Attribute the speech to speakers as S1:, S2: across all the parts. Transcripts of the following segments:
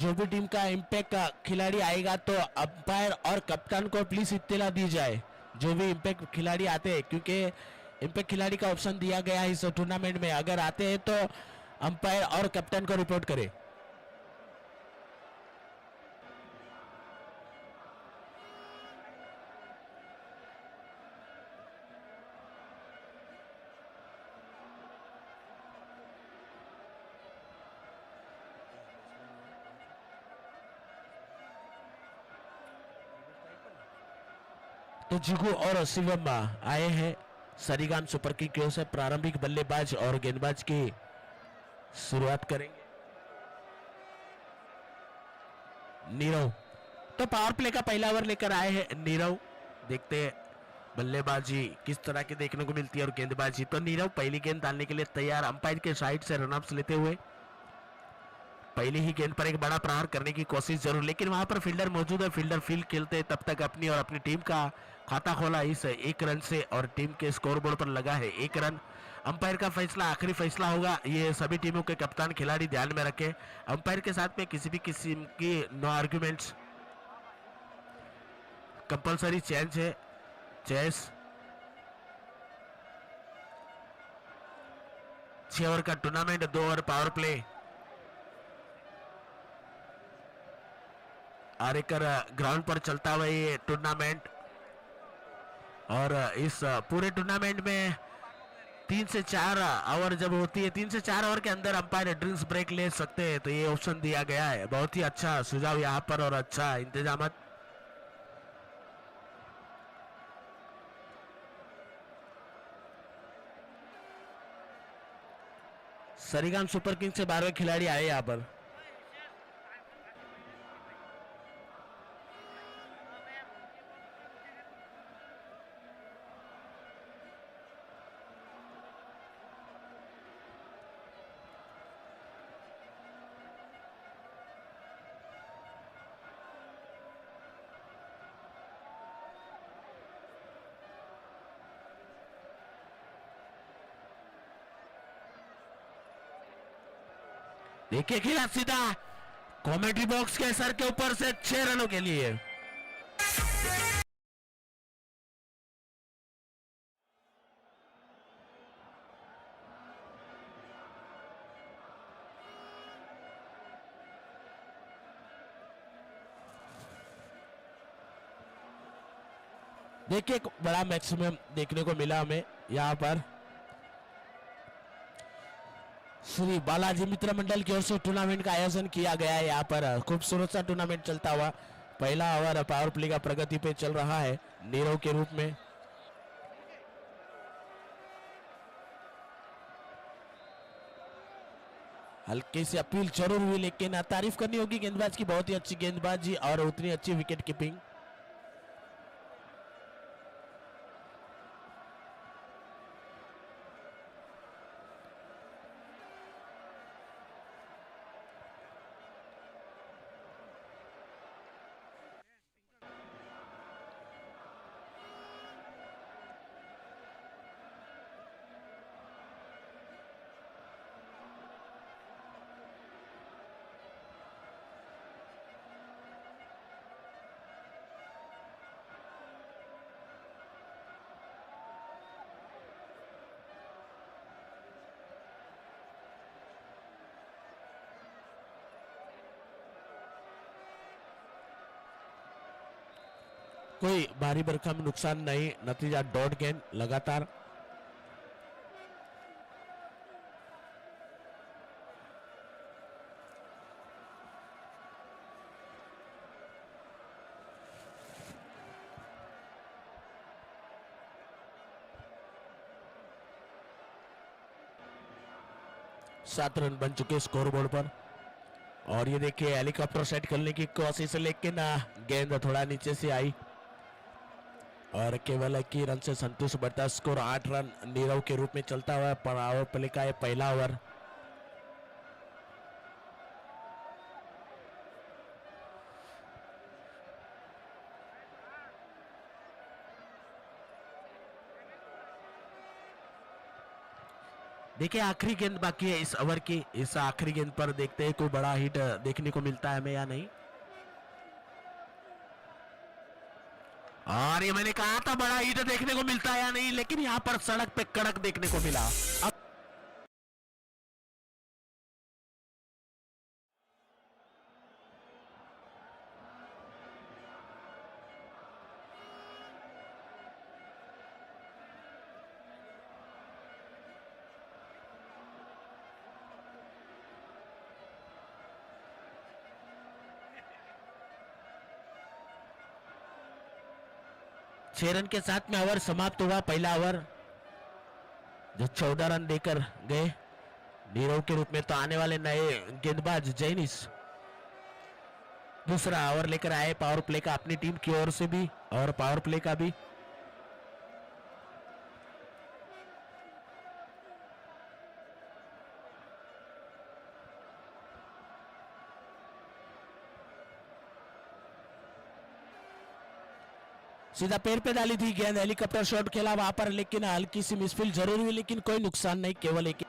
S1: जो भी टीम का इम्पैक्ट का खिलाड़ी आएगा तो अंपायर और कप्तान को प्लीज इत्तला दी जाए, जो भी इम्पैक्ट खिलाड़ी आते हैं, क्योंकि इम्पैक्ट खिलाड़ी का ऑप्शन दिया गया है इस टूर्नामेंट में। अगर आते हैं तो अंपायर और कप्तान को रिपोर्ट करें। तो जिगू और शिवम आए हैं सरीगाम सुपर किंग की ओर से। प्रारंभिक बल्लेबाज और गेंदबाज की शुरुआत करेंगे नीरव। तो पावर प्ले का पहला ओवर लेकर आए हैं नीरव। देखते हैं बल्लेबाजी किस तरह की देखने को मिलती है और गेंदबाजी। तो नीरव पहली गेंद डालने के लिए तैयार, अंपायर के साइड से रनअप्स लेते हुए पहली ही गेंद पर एक बड़ा प्रहार करने की कोशिश जरूर, लेकिन वहां पर फील्डर मौजूद है। फील्डर फील्ड खेलते तब तक अपनी और अपनी टीम का खाता खोला इस एक रन से और टीम के स्कोरबोर्ड पर लगा है 1 रन। अंपायर का फैसला आखिरी फैसला होगा, ये सभी टीमों के कप्तान खिलाड़ी ध्यान में रखें। अंपायर के साथ में किसी भी किस्म की नो आर्ग्यूमेंट्स, कंपलसरी चेंज है। चेस 6 ओवर का tournament, 2 over power play. Arekar ground पर चलता हुआ ये टूर्नामेंट, और इस पूरे टूर्नामेंट में 3 से 4 ओवर जब होती है, 3 से 4 ओवर के अंदर अंपायर ड्रिंक्स ब्रेक ले सकते हैं, तो ये ऑप्शन दिया गया है। बहुत ही अच्छा सुझाव यहाँ पर और अच्छा इंतजाम। सरीगाम सुपर किंग से 12वें खिलाड़ी आए यहाँ पर। देखिए खिला सीधा कॉमेंट्री बॉक्स के सर के ऊपर से 6 रनों के लिए। देखिए बड़ा मैक्सिमम देखने को मिला हमें यहाँ पर। श्री बालाजी मित्र मंडल की ओर से टूर्नामेंट का आयोजन किया गया है। यहाँ पर खूबसूरत सा टूर्नामेंट चलता हुआ पहला ओवर पावर प्ले का प्रगति पे चल रहा है नीरव के रूप में। हल्की सी अपील जरूर हुई, लेकिन तारीफ करनी होगी गेंदबाज की, बहुत ही अच्छी गेंदबाजी और उतनी अच्छी विकेट कीपिंग। कोई भारी भरकम नुकसान नहीं, नतीजा डॉट गेंद लगातार। सात रन बन चुके स्कोर बोर्ड पर। और ये देखिए हेलीकॉप्टर सेट करने की कोशिश, लेकिन गेंद थोड़ा नीचे से आई और केवल 21 रन से संतुष्ट बढ़ता। स्कोर 8 रन नीरव के रूप में चलता हुआ पावर प्ले का ये पहला ओवर। देखिए आखिरी गेंद बाकी है इस ओवर की, इस आखिरी गेंद पर देखते हैं कोई बड़ा हिट देखने को मिलता है हमें या नहीं। और ये मैंने कहा था बड़ा हिट देखने को मिलता है या नहीं, लेकिन यहाँ पर सड़क पे कड़क देखने को मिला। अब छह रन के साथ में ओवर समाप्त हुआ। पहला ओवर जो 14 रन देकर गए नीरव के रूप में, तो आने वाले नए गेंदबाज जैनिस दूसरा ओवर लेकर आए पावर प्ले का अपनी टीम की ओर से भी और पावर प्ले का भी। सीधा पैर पे डाली थी गेंद, हेलीकॉप्टर शॉट खेला वहां पर, लेकिन हल्की सी मिसफील्ड जरूर हुई, लेकिन कोई नुकसान नहीं, केवल एक।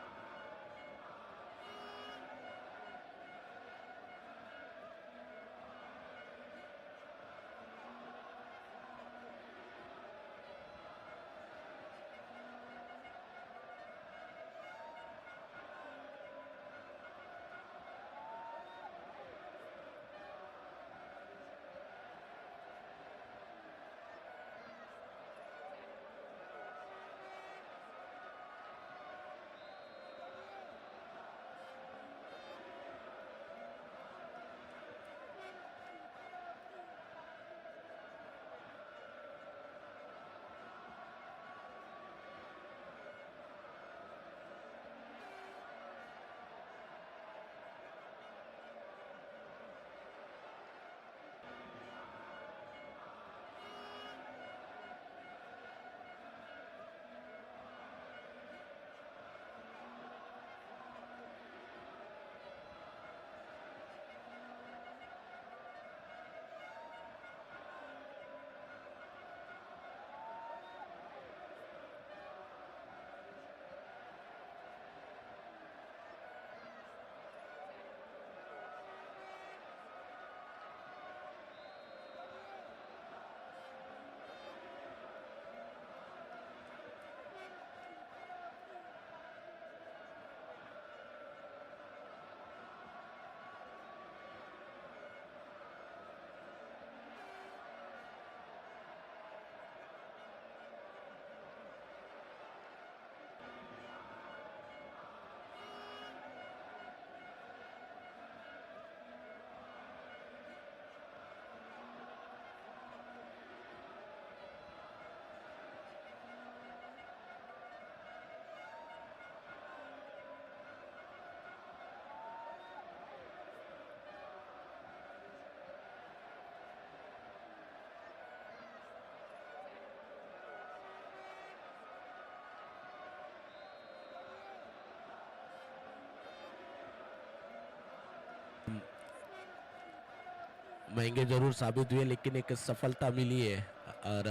S1: महंगे जरूर साबित हुए, लेकिन एक सफलता मिली है। और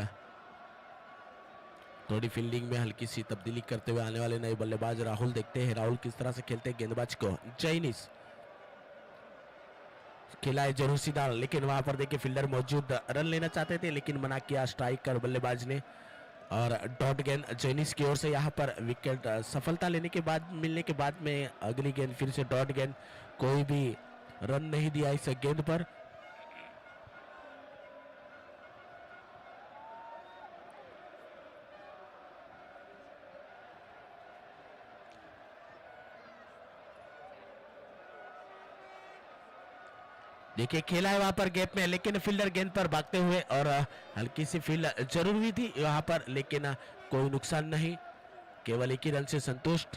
S1: थोड़ी फील्डिंग में हल्की सी तब्दीली करते हुए आने वाले नए बल्लेबाज राहुल, देखते हैं राहुल किस तरह से खेलते हैं गेंदबाज को। चाइनीज खेला है जरूर सीधा, लेकिन वहां पर देखिए फील्डर मौजूद, रन लेना चाहते थे लेकिन मना किया स्ट्राइक कर बल्लेबाज ने। और डॉट गेंद चाइनीज की ओर से, यहाँ पर विकेट सफलता लेने के बाद मिलने के बाद में अगली गेंद फिर से डॉट गेंद, कोई भी रन नहीं दिया इस गेंद पर। देखिए खेला है वहां पर गैप में, लेकिन फील्डर गेंद पर भागते हुए, और हल्की सी फील्ड जरूर हुई थी वहां पर, लेकिन कोई नुकसान नहीं, केवल एक ही रन से संतुष्ट।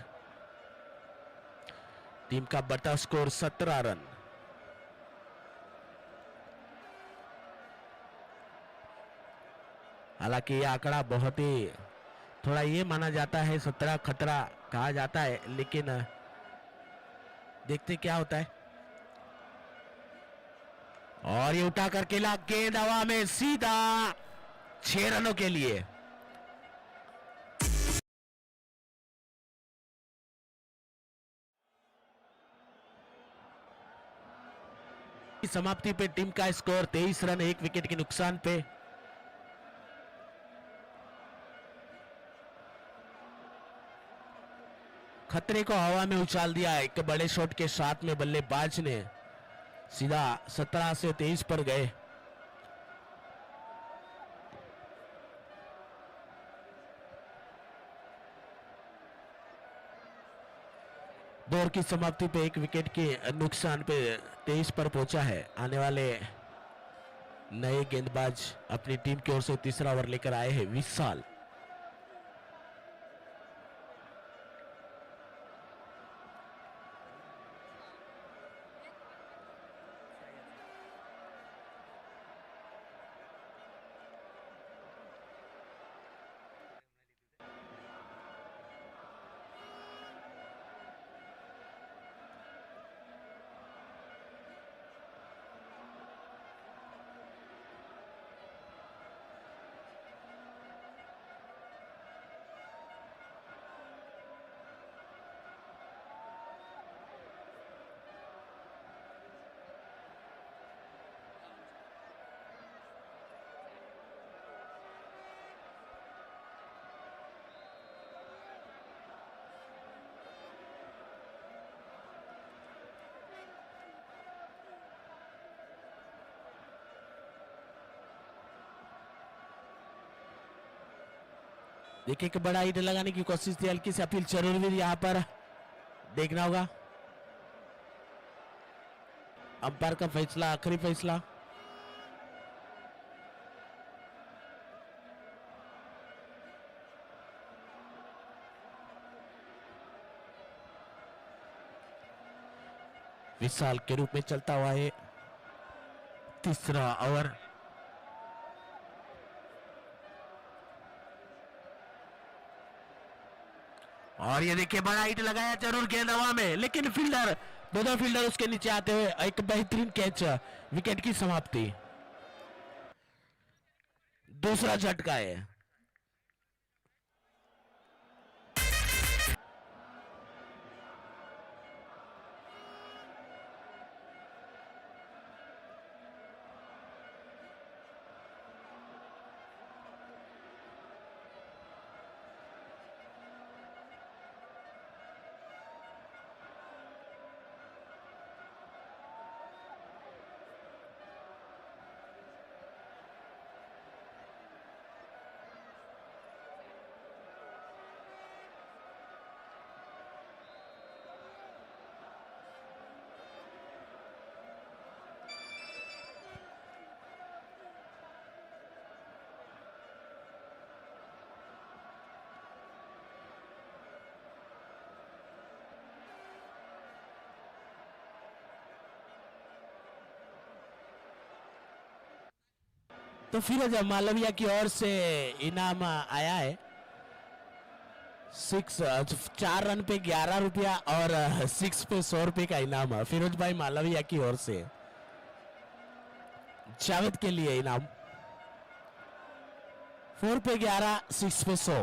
S1: टीम का बढ़ता स्कोर 17 रन। हालांकि यह आंकड़ा बहुत ही थोड़ा ये माना जाता है, 17 खतरा कहा जाता है, लेकिन देखते क्या होता है। और ये उठा करके ला गेंद हवा में सीधा 6 रनों के लिए। समाप्ति पे टीम का स्कोर 23 रन 1 विकेट के नुकसान पे। खतरे को हवा में उछाल दिया एक बड़े शॉट के साथ में बल्लेबाज ने, सीधा 17 से 23 पर गए। दौर की समाप्ति पे 1 विकेट के नुकसान पे 23 पर पहुंचा है। आने वाले नए गेंदबाज अपनी टीम की ओर से तीसरा ओवर लेकर आए हैं विशाल। देखिए कि बड़ा हिट लगाने की कोशिश थी, हल्की सी अपील जरूर भी यहाँ पर देखना होगा। अंपायर का फैसला, आखिरी फैसला। विशाल के रूप में चलता हुआ है तीसरा ओवर। और ये देखिए बड़ा हिट लगाया जरूर गेंद हवा में, लेकिन फील्डर, दोनों फील्डर उसके नीचे आते हुए एक बेहतरीन कैच, विकेट की समाप्ति। दूसरा झटका है। तो फिरोज मालविया की ओर से इनाम आया है 4 रन पे 11 रुपया और 6 पे 100 रुपए का इनाम है फिरोज भाई मालविया की ओर से। जावेद के लिए इनाम 4 पे 11, 6 पे 100।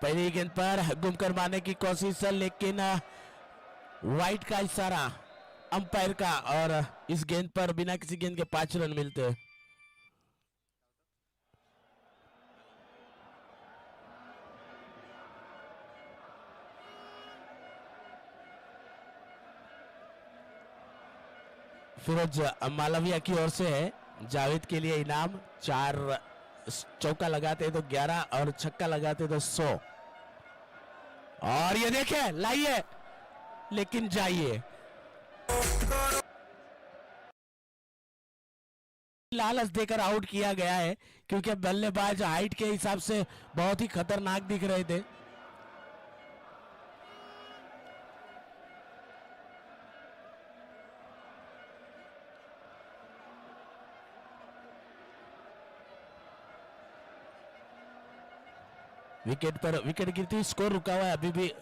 S1: पहली गेंद पर घूमकर मारने की कोशिश, लेकिन वाइट का इशारा अंपायर का, और इस गेंद पर बिना किसी गेंद के 5 रन मिलते हैं। फिरोज मालविया की ओर से है जावेद के लिए इनाम। 4 चौका लगाते तो 11 और छक्का लगाते तो 100। और ये देखे लाइए, लेकिन जाइए, लालच देकर आउट किया गया है, क्योंकि बल्लेबाज हाइट के हिसाब से बहुत ही खतरनाक दिख रहे थे। विकेट पर विकेट गिरती, स्कोर रुका हुआ है अभी भी।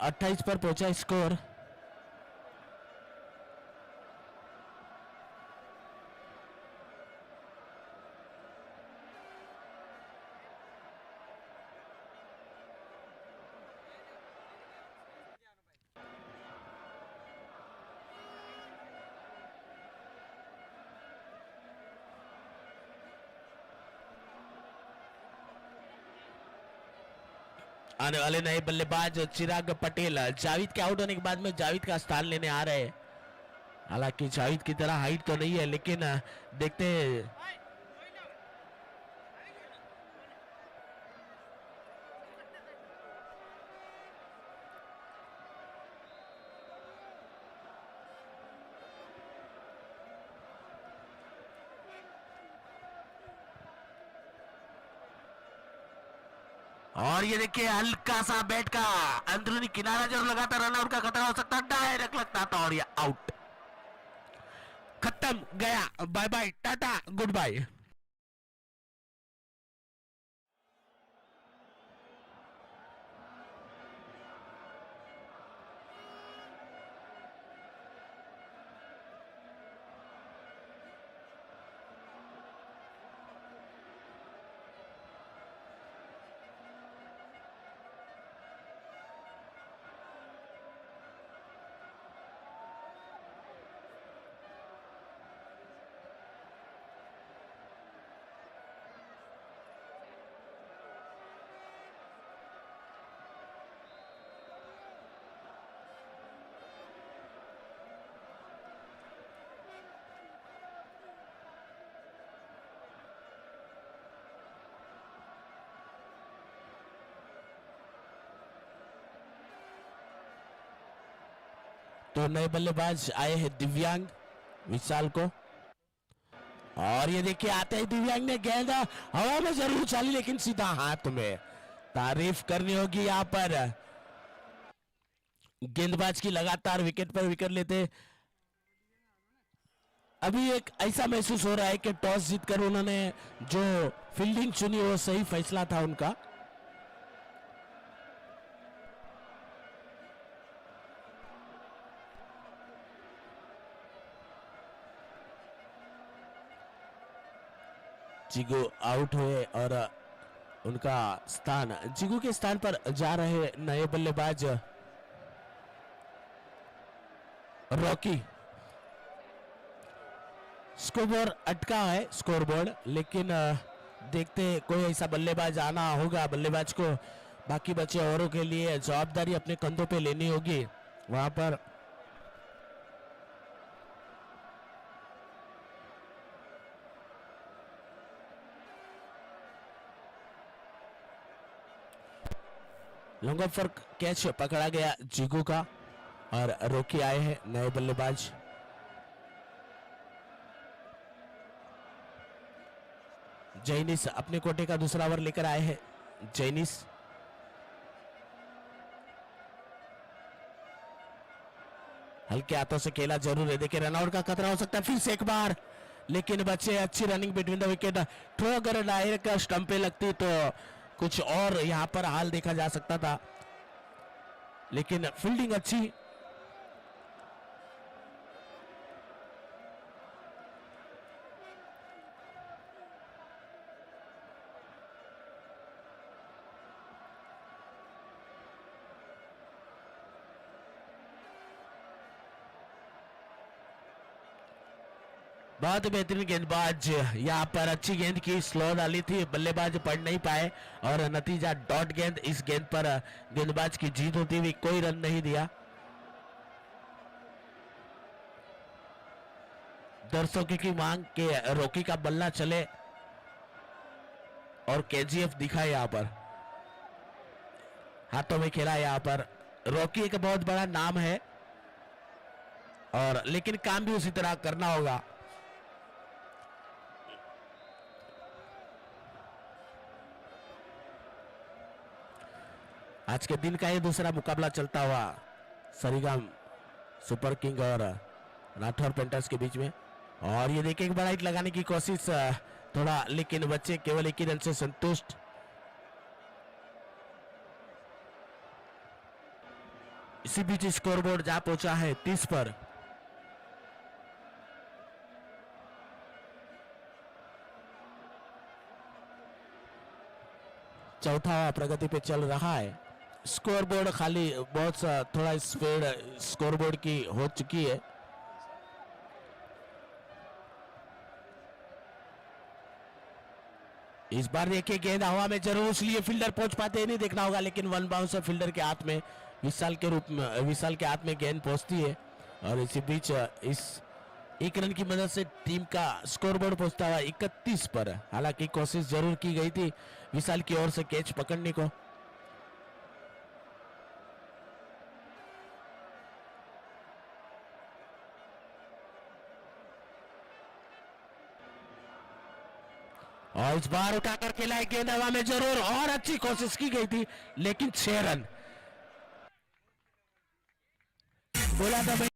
S1: 28 पर पहुंचा स्कोर। आने वाले नए बल्लेबाज चिराग पटेल जावेद के आउट होने के बाद में जावेद का स्थान लेने आ रहे हैं। हालांकि जावेद की तरह हाइट तो नहीं है, लेकिन देखते हैं। और ये देखिए हल्का सा बैट का अंदरूनी किनारा जरूर लगाता, रन आउट का खतरा हो सकता है, डायरेक्ट लगता था और ये आउट। खत्म, गया, बाय बाय, टाटा, गुड बाय। तो नए बल्लेबाज आए हैं दिव्यांग विशाल को, और ये देखिए आते ही दिव्यांग ने गेंद हवा में जरूर चली, लेकिन सीधा हाथ में। तारीफ करनी होगी यहाँ पर गेंदबाज की, लगातार विकेट पर विकेट लेते। अभी एक ऐसा महसूस हो रहा है कि टॉस जीतकर उन्होंने जो फील्डिंग चुनी वो सही फैसला था उनका। जिगू आउट हुए और उनका स्थान, जिगू के स्थान पर जा रहे नए बल्लेबाज रॉकी। स्कोरबोर्ड अटका है, स्कोरबोर्ड, लेकिन देखते कोई ऐसा बल्लेबाज आना होगा। बल्लेबाज को बाकी बचे औरों के लिए जवाबदारी अपने कंधों पे लेनी होगी वहां पर। लॉन्ग ऑफ पर कैच पकड़ा गया जिगू का, और रोकी आए हैं नए बल्लेबाज। जैनिस अपने कोटे का दूसरा ओवर लेकर आए हैं। जैनिस हल्के हाथों से खेला जरूर है, देखिए रनआउट का खतरा हो सकता है फिर से एक बार, लेकिन बच्चे अच्छी running between the wicket. Throw अगर डायरेक्ट स्टंप पे लगती तो कुछ और यहां पर हाल देखा जा सकता था, लेकिन फील्डिंग अच्छी। बहुत बेहतरीन गेंदबाज, यहाँ पर अच्छी गेंद की, स्लो डाली थी, बल्लेबाज पढ़ नहीं पाए और नतीजा डॉट गेंद। इस गेंद पर गेंदबाज की जीत होती हुई कोई रन नहीं दिया। दर्शकों की मांग के रॉकी का बल्ला चले और केजीएफ दिखाए, यहाँ पर हाथों में खेला। यहाँ पर रॉकी एक बहुत बड़ा नाम है, और लेकिन काम भी उसी तरह करना होगा। आज के दिन का ये दूसरा मुकाबला चलता हुआ सरीगाम सुपर किंग और राठौर पेंटर्स के बीच में, और ये देखिए एक बड़ा हिट लगाने की कोशिश थोड़ा, लेकिन बच्चे केवल एक ही रन से संतुष्ट। इसी बीच स्कोरबोर्ड जा पहुंचा है 30 पर। चौथा प्रगति पे चल रहा है। स्कोरबोर्ड खाली बहुत थोड़ा स्पीड स्कोरबोर्ड की हो चुकी है। इस बार देखिए गेंद हवा में जरूर, इसलिए फील्डर पहुंच पाते नहीं देखना होगा, लेकिन वन बाउंस फील्डर के हाथ में, विशाल के रूप में, विशाल के हाथ में गेंद पहुंचती है। और इसी बीच इस एक रन की मदद से टीम का स्कोरबोर्ड पहुंचता हुआ 31 पर। हालांकि कोशिश जरूर की गई थी विशाल की ओर से कैच पकड़ने को। और इस बार उठाकर खेला है गेंद हवा में जरूर, और अच्छी कोशिश की गई थी, लेकिन 6 रन बोला था भाई।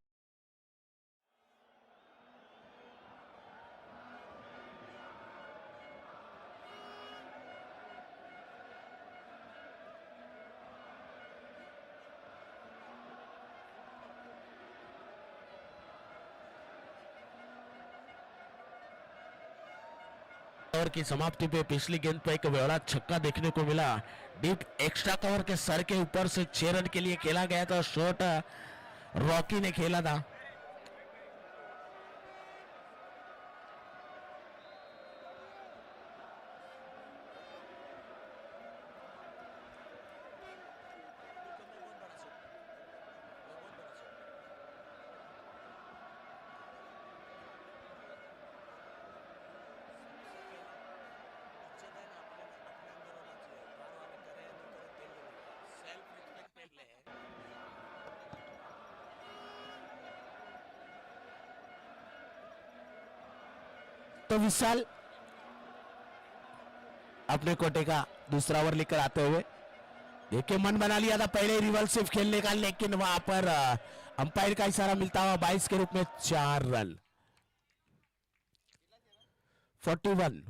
S1: ओवर की समाप्ति पे पिछली गेंद पे एक बड़ा छक्का देखने को मिला। डीप एक्स्ट्रा कवर के सर के ऊपर से 6 रन के लिए खेला गया था। शॉट रॉकी ने खेला था। तो विशाल अपने कोटे का दूसरा ओवर लेकर आते हुए, देखिए मन बना लिया था पहले रिवर्सिव खेलने का, लेकिन वहां पर अंपायर का इशारा मिलता हुआ 22 के रूप में 4 रन। 41।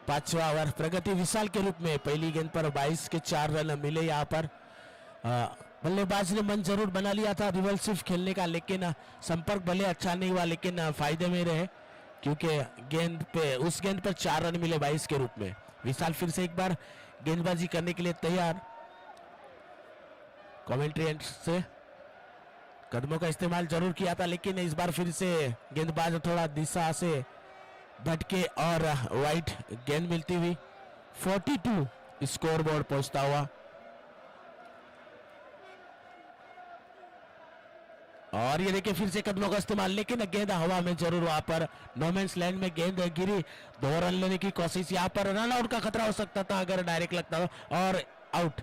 S1: पांचवा ओवर प्रगति विशाल के रूप में, पहली गेंद पर 22 के 4 रन मिले। यहाँ पर बल्लेबाज ने मन जरूर बना लिया था रिवर्सिव खेलने का, लेकिन संपर्क भले अच्छा नहीं हुआ, लेकिन फायदे में रहे, क्योंकि गेंद पे उस गेंद पर 4 रन मिले 22 के रूप में। विशाल फिर से एक बार गेंदबाजी करने के लिए तैयार। कमेंट्री एंड से कदमों का इस्तेमाल जरूर किया था, लेकिन इस बार फिर से गेंदबाज थोड़ा दिशा से भटके और वाइट गेंद मिलती हुई 42 स्कोरबोर्ड पहुंचता हुआ। और ये देखिए फिर से कदमों का इस्तेमाल, लेकिन गेंद हवा में जरूर, वहां पर नोमैंस लैंड में गेंद गिरी। 2 रन लेने की कोशिश, यहाँ पर रन आउट का खतरा हो सकता था अगर डायरेक्ट लगता था, और आउट।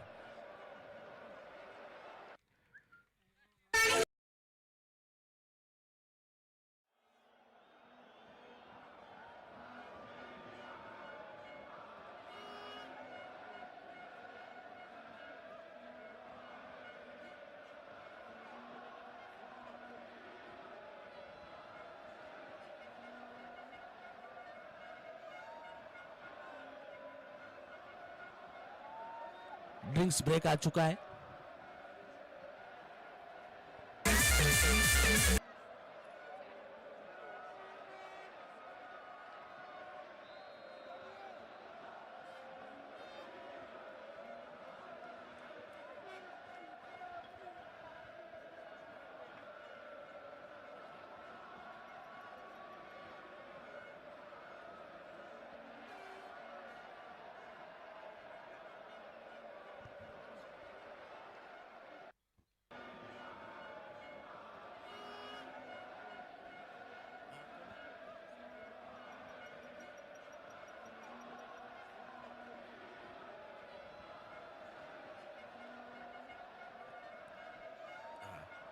S1: ड्रिंक्स ब्रेक आ चुका है।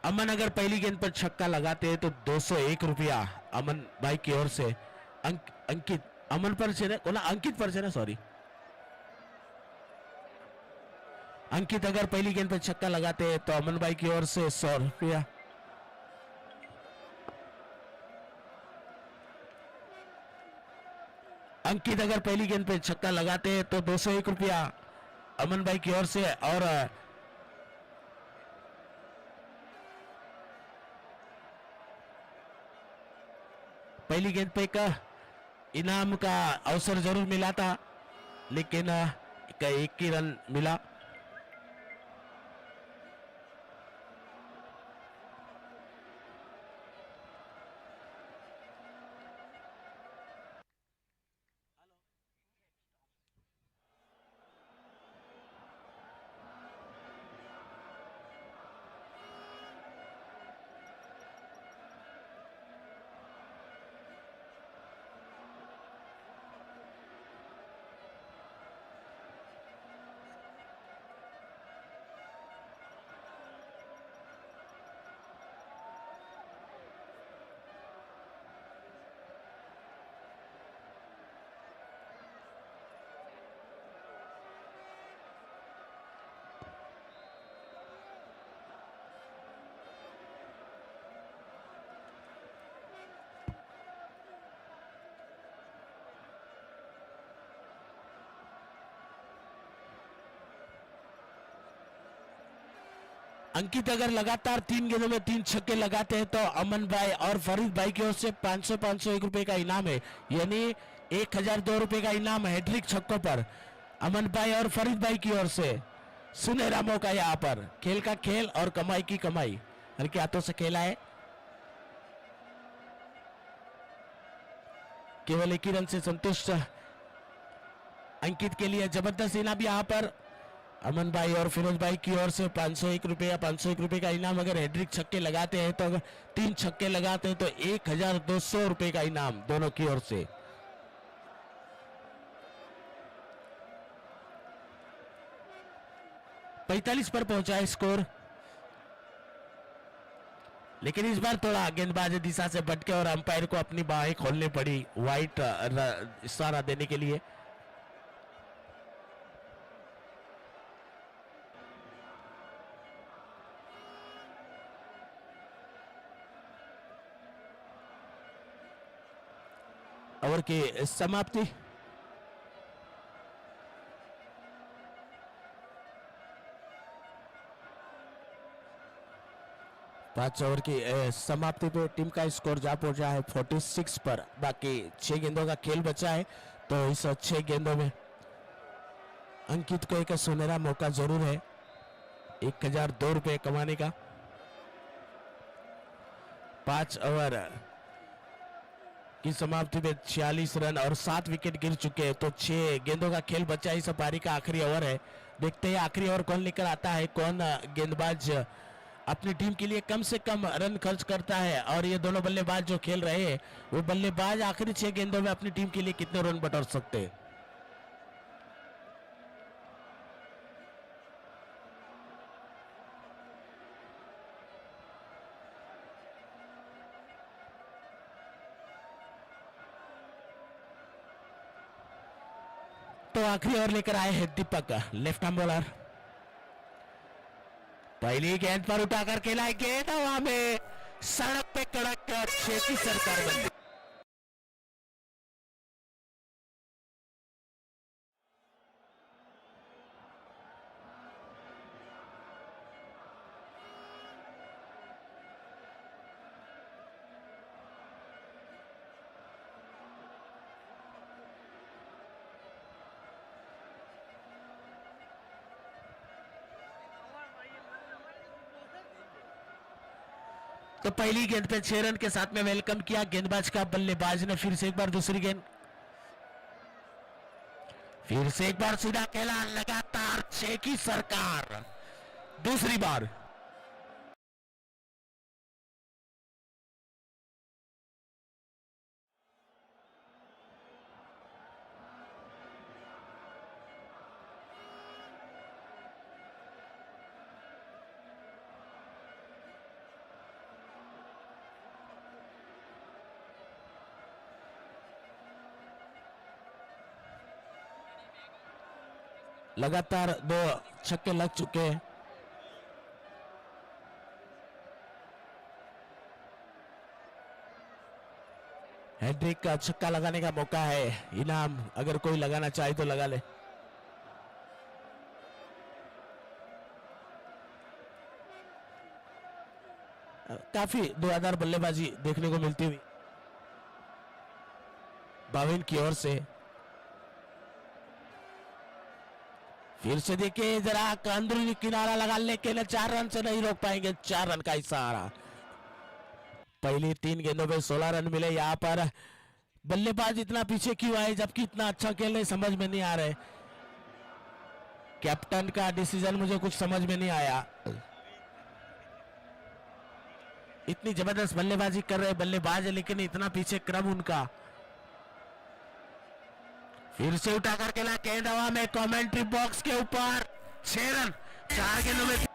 S1: अमन अगर पहली गेंद पर छक्का लगाते हैं तो 201 रुपया अमन भाई की ओर से। अंकित अमन पर से ना, अंकित पर से ना, सॉरी, अंकित अगर पहली गेंद पर छक्का लगाते हैं तो अमन भाई की ओर से 100 रुपया। अंकित अगर पहली गेंद पर छक्का लगाते हैं तो 201 रुपया अमन भाई की ओर से। और पहली गेंद पे एक इनाम का अवसर जरूर मिला था, लेकिन एक ही रन मिला। अंकित अगर लगातार 3 गेंदों में 3 छक्के लगाते हैं तो अमन भाई और फरीद भाई की ओर से 500 रुपए का इनाम है, यानी 1002 रुपए का इनाम है हैट्रिक छक्कों पर अमन भाई और फरीद भाई की ओर से। सुनहरा मौका यहाँ पर, खेल का खेल और कमाई की कमाई, हल्के हाथों से खेला है। केवल एक ही रन से संतुष्ट अंकित के लिए जबरदस्त इनाम यहाँ पर अमन भाई और फिरोज भाई की ओर से 501 रुपए या 501 रुपए का इनाम। अगर हैट्रिक छक्के लगाते हैं तो, अगर 3 छक्के लगाते हैं तो 1200 रुपए का इनाम दोनों की ओर से। पैंतालीस पर पहुंचा है स्कोर, लेकिन इस बार थोड़ा गेंदबाज दिशा से भटके और अंपायर को अपनी बाहें खोलनी पड़ी वाइट इशारा देने के लिए। ओवर की समाप्ति। पांच ओवर की समाप्ति पे टीम का स्कोर जा पहुंचा है 46 पर। बाकी 6 गेंदों का खेल बचा है, तो इस 6 गेंदों में अंकित को एक सुनहरा मौका जरूर है 1002 रुपए कमाने का। 5 ओवर की समाप्ति में 46 रन और 7 विकेट गिर चुके हैं, तो 6 गेंदों का खेल बचा इस पारी का आखिरी ओवर है। देखते हैं आखिरी ओवर कौन लेकर आता है, कौन गेंदबाज अपनी टीम के लिए कम से कम रन खर्च करता है। और ये दोनों बल्लेबाज जो खेल रहे हैं, वो बल्लेबाज आखिरी 6 गेंदों में अपनी टीम के लिए कितने रन बटोर सकते हैं। तो आखिरी ओवर लेकर आए हैं दीपक, लेफ्ट आर्म बॉलर। पहली गेंद पर उठाकर खेला है, गेंद हवा में, सड़क पे कड़क कर 6 की सरकार बन गई। तो पहली गेंद पे 6 रन के साथ में वेलकम किया गेंदबाज का, बल्लेबाज ने फिर से एक बार दूसरी गेंद, फिर से एक बार सीधा खेला, लगातार 6 की सरकार दूसरी बार। लगातार 2 छक्के लग चुके हैं। हैट्रिक का छक्का लगाने का मौका है, इनाम अगर कोई लगाना चाहे तो लगा ले। काफी 2000 बल्लेबाजी देखने को मिलती हुई बाविन की ओर से। फिर से देखिए जरा अंदरूनी किनारा लगाने के लिए 4 रन से नहीं रोक पाएंगे, 4 रन का इशारा। पहली 3 गेंदों में 16 रन मिले। यहाँ पर बल्लेबाज इतना पीछे क्यों आए जबकि इतना अच्छा खेल रहे, समझ में नहीं आ रहे। कैप्टन का डिसीजन मुझे कुछ समझ में नहीं आया। इतनी जबरदस्त बल्लेबाजी कर रहे बल्लेबाज है लेकिन इतना पीछे क्रम उनका। फिर से उठा करके ला गेंद हवा में कमेंट्री बॉक्स के ऊपर, 6 रन 4 गेंदों में।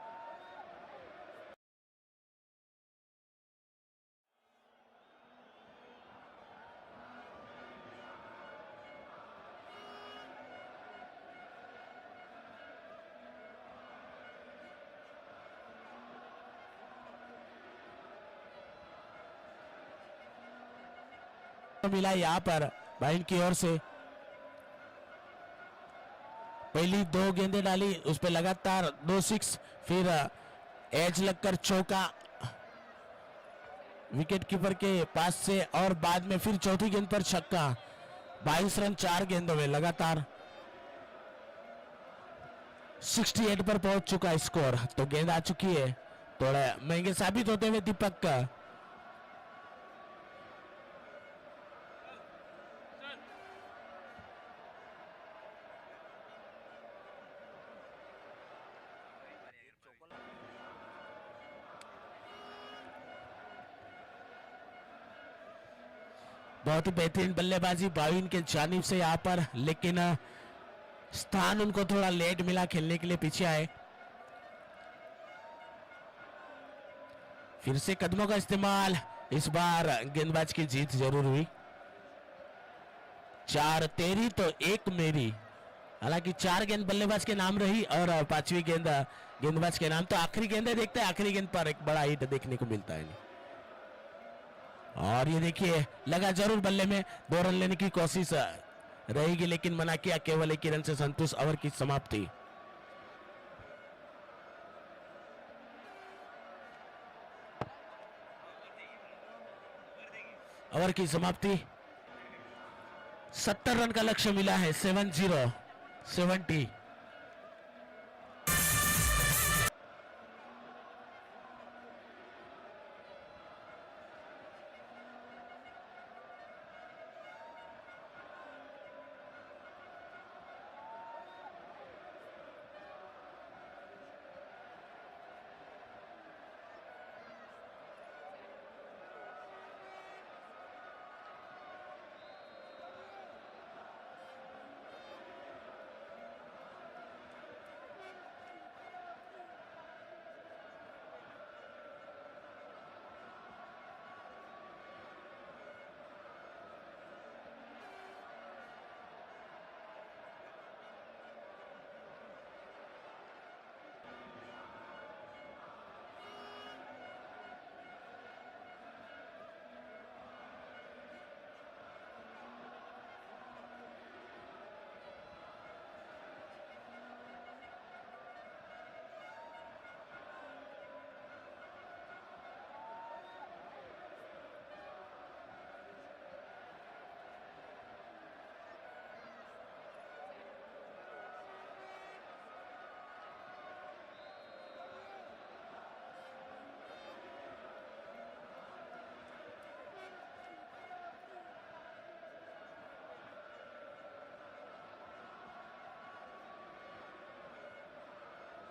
S1: मिला यहाँ पर बाइन की ओर से। पहली 2 गेंदें डाली, उस पर लगातार 2 6, फिर एज लगकर चौका विकेट कीपर के पास से, और बाद में फिर चौथी गेंद पर छक्का। 22 रन 4 गेंदों में लगातार 68 पर पहुंच चुका है स्कोर। तो गेंद आ चुकी है, थोड़ा महंगे साबित होते हुए दीपक का। बहुत ही बेहतरीन बल्लेबाजी बाविन के जानिब से यहाँ पर, लेकिन स्थान उनको थोड़ा लेट मिला, खेलने के लिए पीछे आए। फिर से कदमों का इस्तेमाल, इस बार गेंदबाज की जीत जरूर हुई। 4 तेरी तो 1 मेरी। हालांकि 4 गेंद बल्लेबाज के नाम रही और 5वीं गेंद गेंदबाज के नाम। तो आखिरी गेंद देखते हैं, आखिरी गेंद पर एक बड़ा हिट देखने को मिलता है। और ये देखिए लगा जरूर बल्ले में, 2 रन लेने की कोशिश रहेगी लेकिन मना किया, केवल 1 रन से संतुष्ट। ओवर की समाप्ति। ओवर की समाप्ति। 70 रन का लक्ष्य मिला है। 70।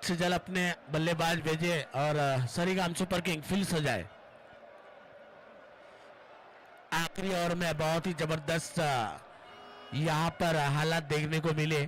S1: से जल अपने बल्लेबाज भेजे और सरीगाम सुपर किंग फील्ड सजाए। आखिरी ओवर में बहुत ही जबरदस्त यहाँ पर हालात देखने को मिले।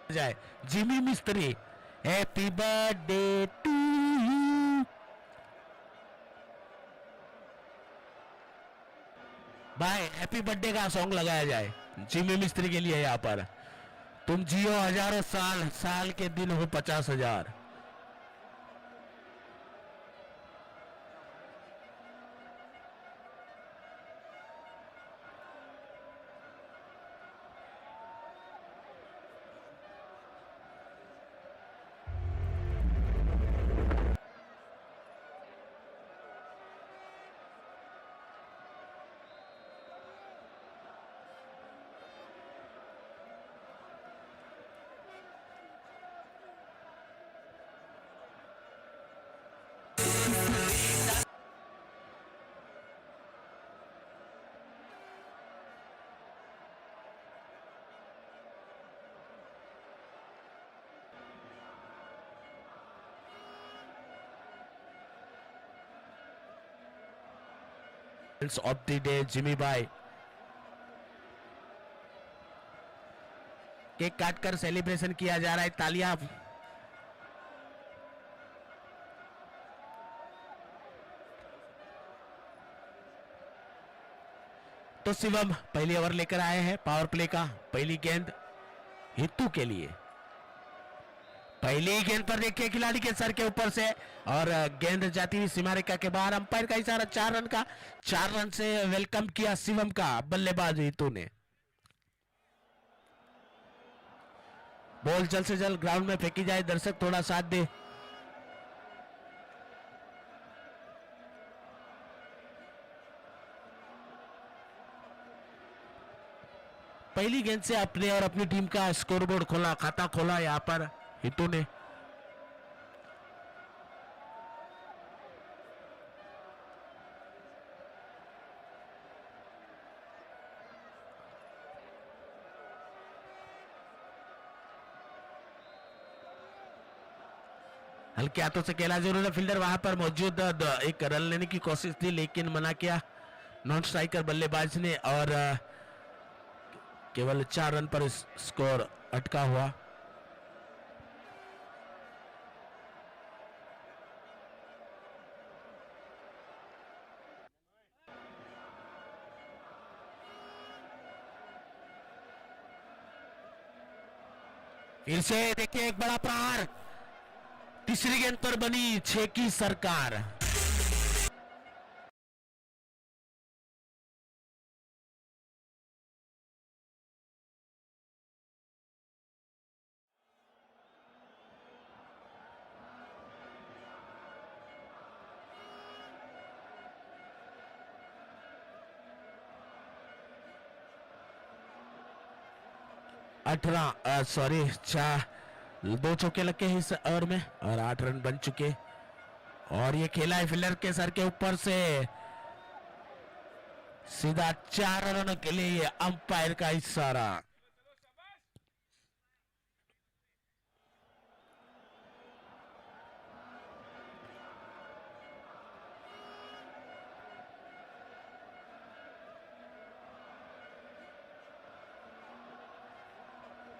S1: जाए जिमी मिस्त्री, हैप्पी बर्थडे टू यू। भाई हैप्पी बर्थडे का सॉन्ग लगाया जाए जिमी मिस्त्री के लिए यहाँ पर। तुम जियो हजारों साल, साल के दिन हो 50,000। ऑफ द डे जिमी भाई केक काटकर सेलिब्रेशन किया जा रहा है, तालियां। तो शिवम पहली ओवर लेकर आए हैं पावर प्ले का। पहली गेंद हितू के लिए। पहली गेंद पर देखिए खिलाड़ी के सर के ऊपर से और गेंद जाती हुई सीमा रेखा के बाहर। अंपायर का इशारा 4 रन का। 4 रन से वेलकम किया शिवम का बल्लेबाज हितू ने। बॉल जल्द से जल्द ग्राउंड में फेंकी जाए, दर्शक थोड़ा साथ दे। पहली गेंद से अपने और अपनी टीम का स्कोरबोर्ड खोला, खाता खोला यहां पर हितू ने। हल्के हाथों से खेला जरूर। फील्डर वहां पर मौजूद एक रन लेने की कोशिश थी लेकिन मना किया नॉन स्ट्राइकर बल्लेबाज ने और केवल 4 रन पर स्कोर अटका हुआ। फिर से देखिए एक बड़ा प्रहार। तीसरी गेंद पर बनी 6 की सरकार। सॉरी 2 चौके लगे हैं इस ओवर में और 8 रन बन चुके। और ये खेला है फील्डर के सर के ऊपर से सीधा 4 रनों के लिए। ये अंपायर का इशारा।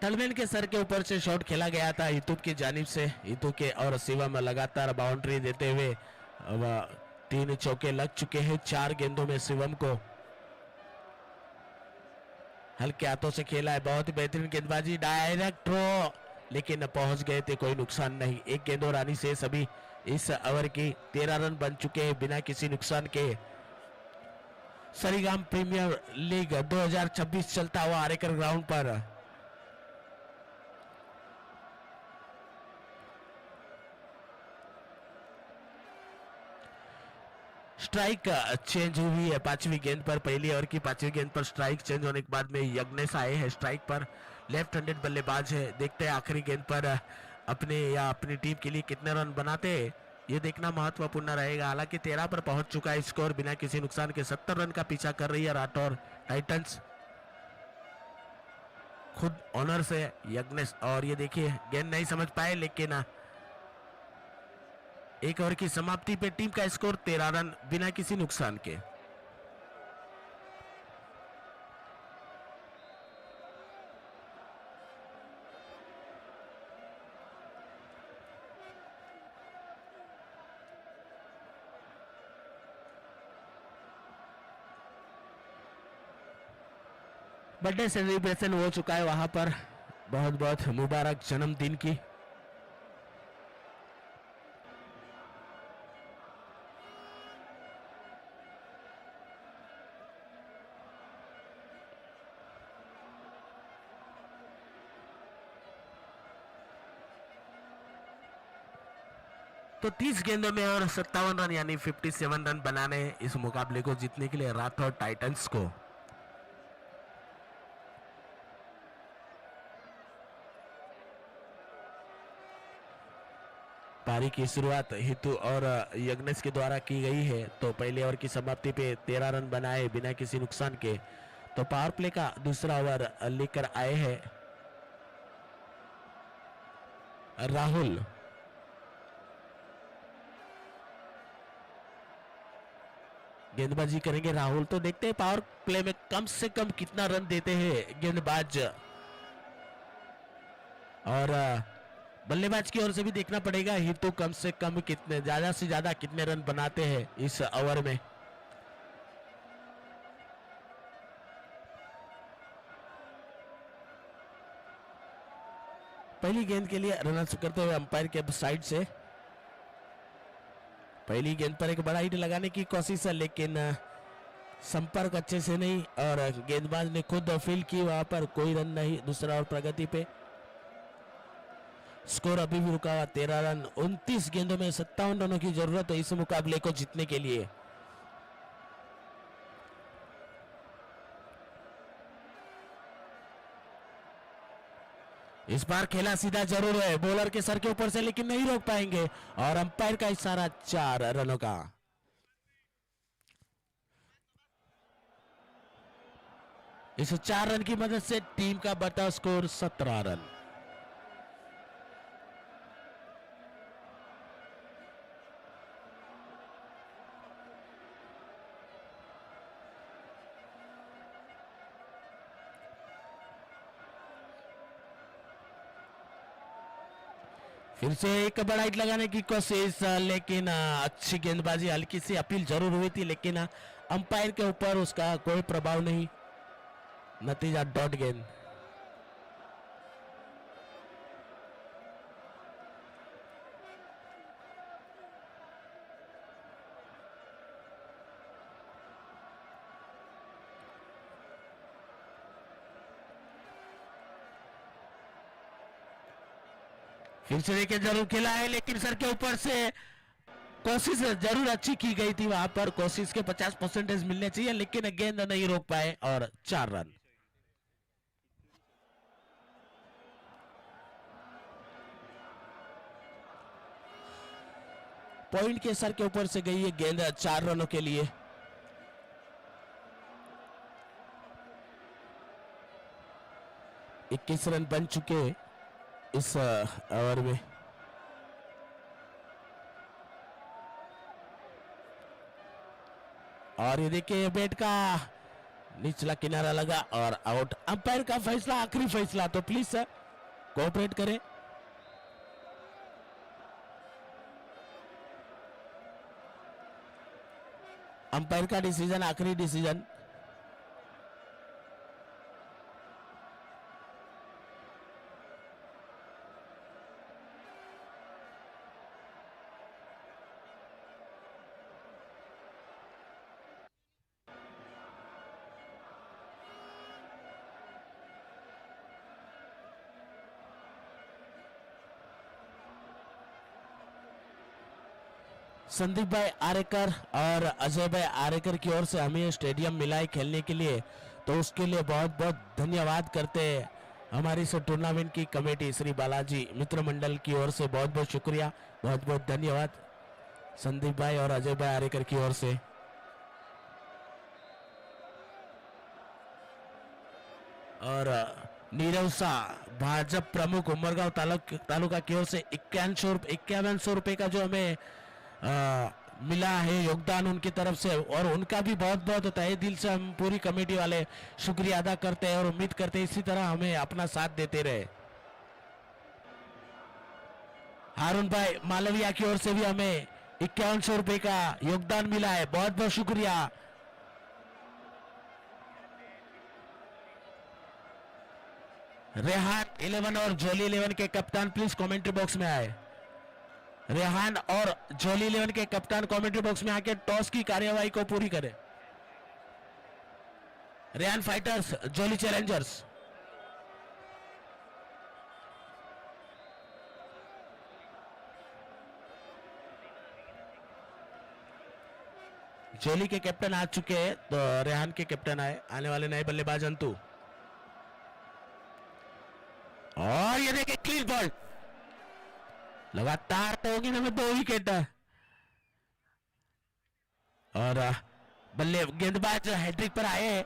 S1: टलमैन के सर के ऊपर से शॉट खेला गया था हितू की जानिब से। हितू के और शिवम लगातार बाउंड्री देते हुए 3 चौके लग चुके हैं 4 गेंदों में शिवम को। हल्के हाथों से खेला है, बहुत ही बेहतरीन गेंदबाजी, डायरेक्ट थ्रो लेकिन पहुंच गए थे, कोई नुकसान नहीं। एक गेंद और आनी से सभी इस ओवर की 13 रन बन चुके हैं बिना किसी नुकसान के। सरीगाम प्रीमियर लीग 2026 चलता हुआ आरेकर ग्राउंड पर। स्ट्राइक चेंज हुई है 5वीं गेंद पर। पहली ओवर की 5वीं गेंद पर स्ट्राइक चेंज होने के बाद में यज्ञेश आए हैं स्ट्राइक पर। लेफ्ट हैंडेड बल्लेबाज है। देखते हैं आखिरी गेंद पर अपने या अपनी टीम के लिए कितने रन बनाते हैं, ये देखना महत्वपूर्ण रहेगा। हालांकि 13 पर पहुंच चुका है स्कोर बिना किसी नुकसान के। 70 रन का पीछा कर रही है राठौर टाइटंस खुद ऑनर से यज्ञेश। और ये देखिए गेंद नहीं समझ पाए लेकिन एक ओवर की समाप्ति पे टीम का स्कोर 13 रन बिना किसी नुकसान के। बर्थडे सेलिब्रेशन हो चुका है वहां पर। बहुत बहुत मुबारक जन्मदिन की। तो 30 गेंदों में और 57 रन यानी 57 रन बनाने इस मुकाबले को जीतने के लिए राठौर टाइटंस को। पारी की शुरुआत हितू और यज्ञेश के द्वारा की गई है। तो पहले ओवर की समाप्ति पे 13 रन बनाए बिना किसी नुकसान के। तो पावर प्ले का दूसरा ओवर लेकर आए हैं राहुल। गेंदबाजी करेंगे राहुल। तो देखते हैं पावर प्ले में कम से कम कितना रन देते हैं गेंदबाज। और बल्लेबाज की ओर से भी देखना पड़ेगा हितू कम से कम कितने, ज्यादा से ज्यादा कितने रन बनाते हैं इस ओवर में। पहली गेंद के लिए रन आउट करते हुए अंपायर के साइड से। पहली गेंद पर एक बड़ा हिट लगाने की कोशिश है लेकिन संपर्क अच्छे से नहीं और गेंदबाज ने खुद फील की, वहां पर कोई रन नहीं। दूसरा ओवर प्रगति पे, स्कोर अभी भी रुका हुआ 13 रन। 29 गेंदों में 57 रनों की जरूरत है इस मुकाबले को जीतने के लिए। इस बार खेला सीधा जरूर है बॉलर के सर के ऊपर से लेकिन नहीं रोक पाएंगे और अंपायर का इशारा 4 रनों का। इस 4 रन की मदद से टीम का बढ़ता स्कोर 17 रन। फिर से एक बड़ा हिट लगाने की कोशिश लेकिन अच्छी गेंदबाजी, हल्की सी अपील जरूर हुई थी लेकिन अंपायर के ऊपर उसका कोई प्रभाव नहीं। नतीजा डॉट गेंद। फिर से देखिए जरूर खेला है लेकिन सर के ऊपर से कोशिश जरूर अच्छी की गई थी, वहां पर कोशिश के 50% मिलने चाहिए लेकिन गेंद नहीं रोक पाए और 4 रन। पॉइंट के सर के ऊपर से गई है गेंद 4 रनों के लिए। इक्कीस रन बन चुके इस ओवर में। और ये देखिए बैट का निचला किनारा लगा और आउट। अंपायर का फैसला आखिरी फैसला, तो प्लीज सर कोऑपरेट करें। अंपायर का डिसीजन आखिरी डिसीजन। संदीप भाई आरेकर और अजय भाई आरेकर की ओर से हमें स्टेडियम मिला है खेलने के लिए, तो उसके लिए बहुत बहुत धन्यवाद करते हैं। हमारी इस टूर्नामेंट की कमेटी श्री बालाजी मित्र मंडल की ओर से बहुत बहुत शुक्रिया, बहुत बहुत धन्यवाद संदीप भाई और अजय भाई आरेकर की ओर से। और नीरव शाह भाजपा प्रमुख उमरगांव तालुका की ओर से 5100 रुपए का जो हमें मिला है योगदान उनकी तरफ से, और उनका भी बहुत बहुत तहे दिल से हम पूरी कमेटी वाले शुक्रिया अदा करते हैं और उम्मीद करते हैं इसी तरह हमें अपना साथ देते रहे। हारून भाई मालविया की ओर से भी हमें 5100 रुपए का योगदान मिला है, बहुत बहुत शुक्रिया। रेहान 11 और जोली 11 के कप्तान प्लीज कमेंट्री बॉक्स में आए। रेहान और जोली 11 के कप्तान कमेंट्री बॉक्स में आके टॉस की कार्यवाही को पूरी करें। रेहान फाइटर्स, जोली चैलेंजर्स। जोली के कैप्टन आ चुके हैं तो रेहान के कैप्टन आए, आने वाले नए बल्लेबाज अंतु। और ये देखिए क्लीन बॉल, लगातार तो होगी ना 2 विकेट। और बल्ले गेंदबाज हैट्रिक पर आए हैं।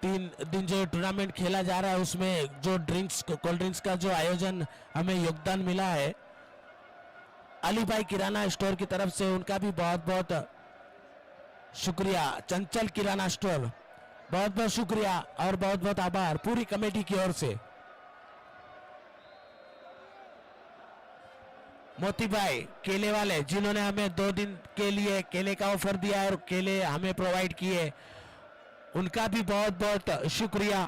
S1: तीन दिन जो टूर्नामेंट खेला जा रहा है उसमें जो कोल्ड ड्रिंक्स का जो आयोजन हमें योगदान मिला है अली भाई किराना स्टोर की तरफ से, उनका भी बहुत बहुत शुक्रिया। चंचल किराना स्टोर, बहुत बहुत शुक्रिया और बहुत बहुत आभार पूरी कमेटी की ओर से। मोती भाई केले वाले, जिन्होंने हमें 2 दिन के लिए केले का ऑफर दिया और केले हमें प्रोवाइड किए, उनका भी बहुत बहुत शुक्रिया।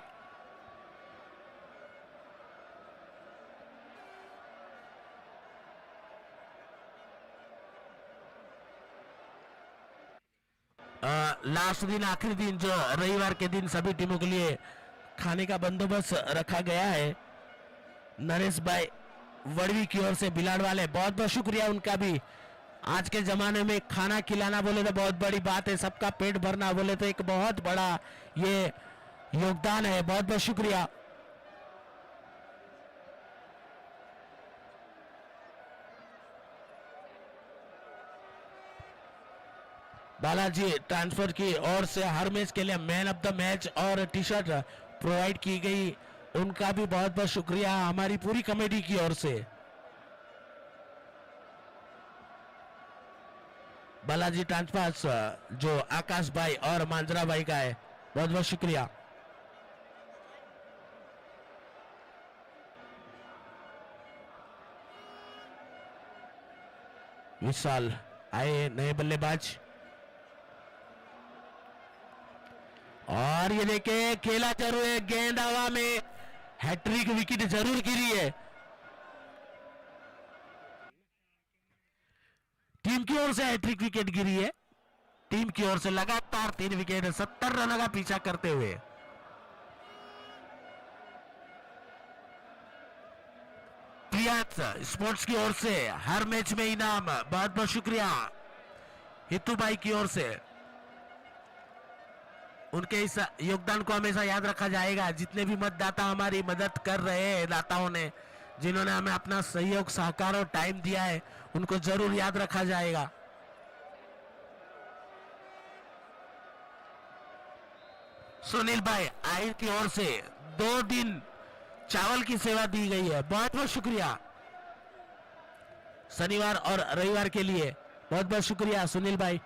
S1: लास्ट दिन, आखिरी दिन जो रविवार के दिन सभी टीमों के लिए खाने का बंदोबस्त रखा गया है। नरेश भाई वड़वी की ओर से बिलाड़ वाले, बहुत बहुत शुक्रिया उनका भी। आज के जमाने में खाना खिलाना बोले तो बहुत बड़ी बात है, सबका पेट भरना बोले तो एक बहुत बड़ा ये योगदान है, बहुत बहुत शुक्रिया। बालाजी ट्रांसफर की ओर से हर मैच के लिए मैन ऑफ द मैच और टी शर्ट प्रोवाइड की गई, उनका भी बहुत बहुत शुक्रिया हमारी पूरी कमेटी की ओर से। बालाजी ट्रांसफर जो आकाश भाई और मांजरा भाई का है, बहुत बहुत शुक्रिया। विशाल आए नए बल्लेबाज। और ये देखे खेला जरूर है, गेंद हवा में, हैट्रिक विकेट जरूर गिरी है। टीम की ओर से हैट्रिक विकेट गिरी है, टीम की ओर से लगातार 3 विकेट 70 रन का पीछा करते हुए। प्रियांश स्पोर्ट्स की ओर से हर मैच में इनाम, बहुत बहुत शुक्रिया। हितू भाई की ओर से उनके इस योगदान को हमेशा याद रखा जाएगा। जितने भी मतदाता हमारी मदद कर रहे हैं, दाताओं ने जिन्होंने हमें अपना सहयोग सहकार और टाइम दिया है, उनको जरूर याद रखा जाएगा। सुनील भाई आहिर की ओर से 2 दिन चावल की सेवा दी गई है, बहुत बहुत शुक्रिया। शनिवार और रविवार के लिए बहुत बहुत शुक्रिया सुनील भाई।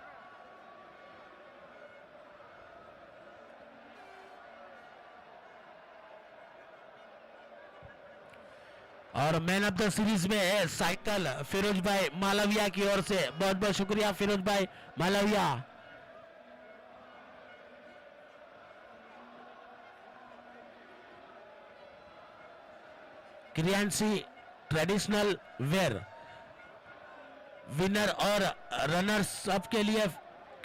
S1: और मैन ऑफ द सीरीज में है साइकिल फिरोज भाई मालविया की ओर से, बहुत बहुत शुक्रिया फिरोज भाई Malviya. Kriyanshi traditional wear winner और रनर्स सब के लिए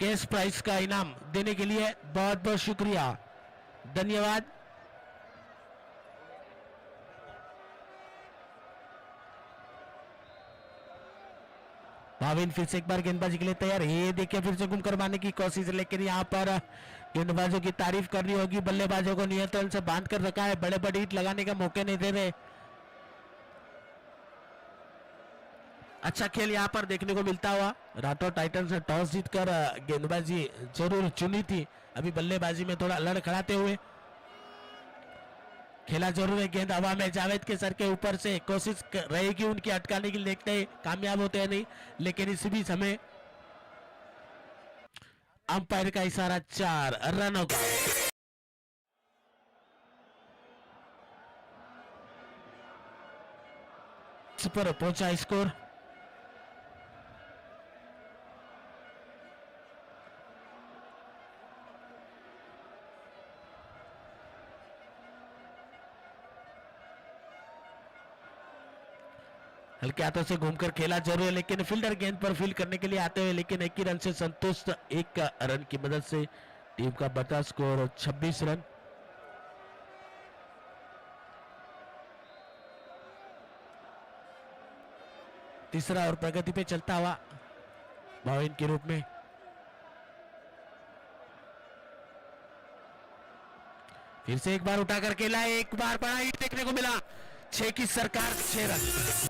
S1: कैश प्राइस का इनाम देने के लिए बहुत बहुत शुक्रिया, धन्यवाद। भाविन फिर से एक बार गेंदबाजी के लिए तैयार, ये देखिए फिर से गुम करवाने की कोशिश, लेकिन यहाँ पर गेंदबाजों की तारीफ करनी होगी। बल्लेबाजों को नियंत्रण से बांध कर रखा है, बड़े बड़े हिट लगाने का मौके नहीं दे रहे। अच्छा खेल यहाँ पर देखने को मिलता हुआ। राठौर टाइटंस ने टॉस जीतकर गेंदबाजी जरूर चुनी थी, अभी बल्लेबाजी में थोड़ा लड़खड़ाते हुए खेला जरूर है। गेंद हवा में, जावेद के सर के ऊपर से कोशिश रहेगी उनकी अटकाने की, देखते हैं कामयाब होते हैं नहीं, लेकिन इसी बीच हमें अंपायर का इशारा 4 रनों का। पर पहुंचा स्कोर हल्के हाथों से घूमकर खेला जरूर है, लेकिन फील्डर गेंद पर फील्ड करने के लिए आते हुए लेकिन एक ही रन से संतुष्ट। एक रन की मदद से टीम का बढ़ता स्कोर 26 रन। तीसरा और प्रगति पे चलता हुआ बॉलिंग के रूप में फिर से एक बार उठाकर खेला, एक बार बड़ा हिट देखने को मिला। 6 की सरकार, 6 रन।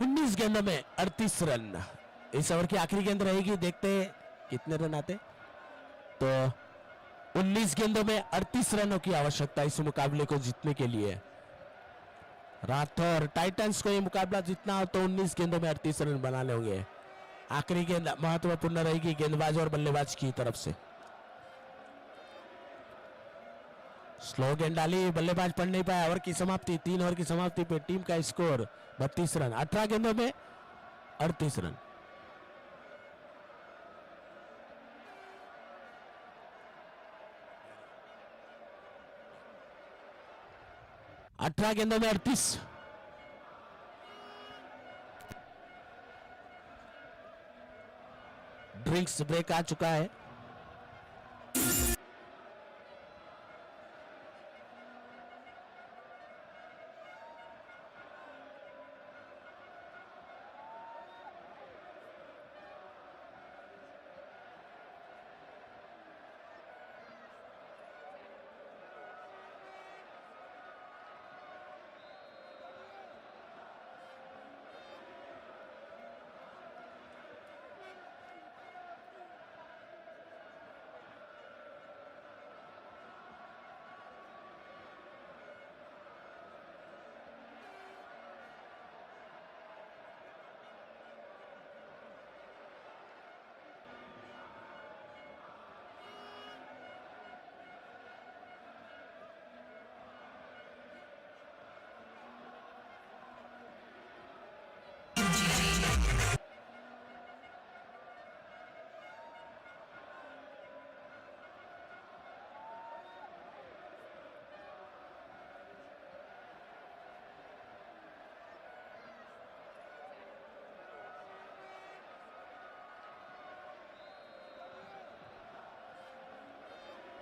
S1: उन्नीस गेंदों में 38 रन। इस ओवर की आखिरी गेंद रहेगी, देखते हैं कितने रन आते। तो 19 गेंदों में 38 रनों की आवश्यकता इस मुकाबले को जीतने के लिए। राठौर टाइटंस को ये मुकाबला जीतना हो तो 19 गेंदों में 38 रन बनाने होंगे। आखिरी गेंद महत्वपूर्ण रहेगी गेंदबाज और बल्लेबाज की तरफ से। स्लो गेंद डाली, बल्लेबाज पढ़ नहीं पाया। ओवर की समाप्ति, 3 ओवर की समाप्ति पे टीम का स्कोर 32 रन। 18 गेंदों में 38 रन। गेंदों में 38। ड्रिंक्स ब्रेक आ चुका है।